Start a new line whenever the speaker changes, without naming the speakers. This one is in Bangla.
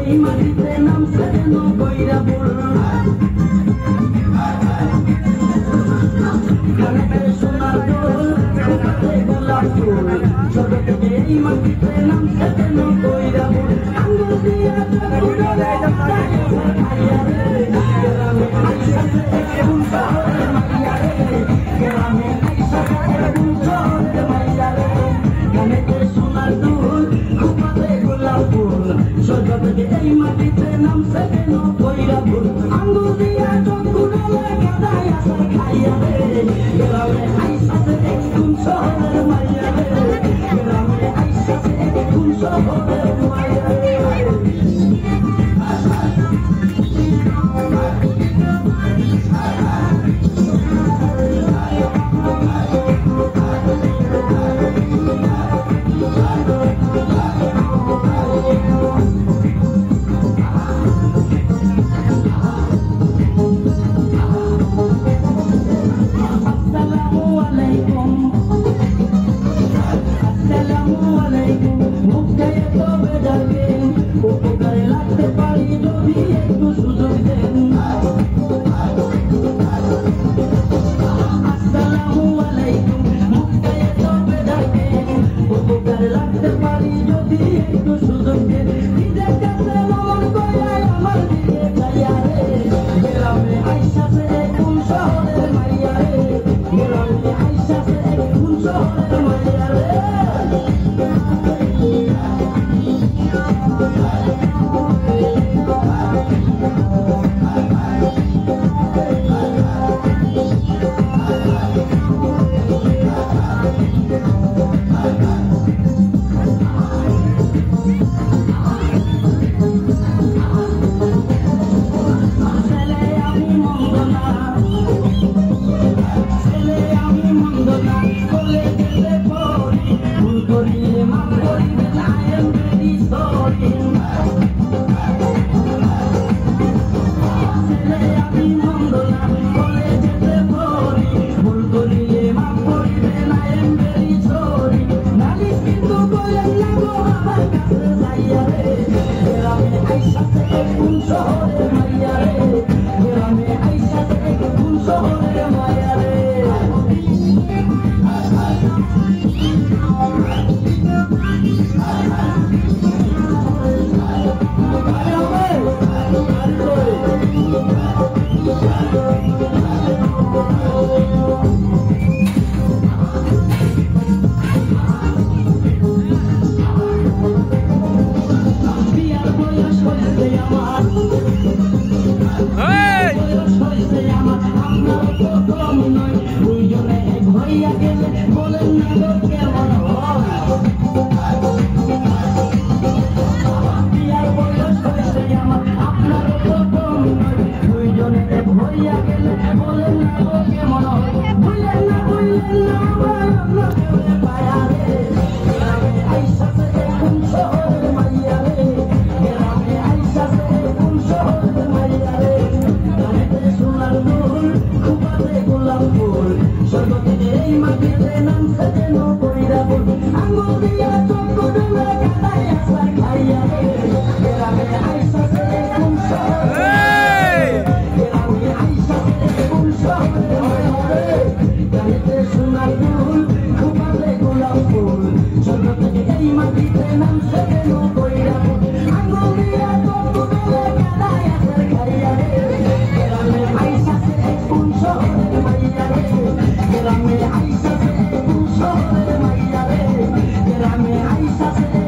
এই মাটিতে নামছে যেন কইরা বল গানে সোনার দোল খোপাতে গোলাপ ফুল ছোট থেকে এই মাটিতে নামছে যেন কইরা বল আঙ্গুল দিয়া চকুড়ালে খাইয়া রে গ্রামে আইসাছে কোন শহরে মাইয়া রে গ্রামে আইসাছে কোন শহরে মাইয়া রে গানে সোনার দোল খোপাতে গোলাপ ফুল ছোট থেকে এই মাটিতে নামছে যেন কইরা বল আঙ্গুল দিয়া চকুড়ালে খাইয়া রে গ্রামে আইসাছে কোন শহরে মাইয়া রে গ্রামে আইসাছে কোন শহরে মাইয়া রে
Aisha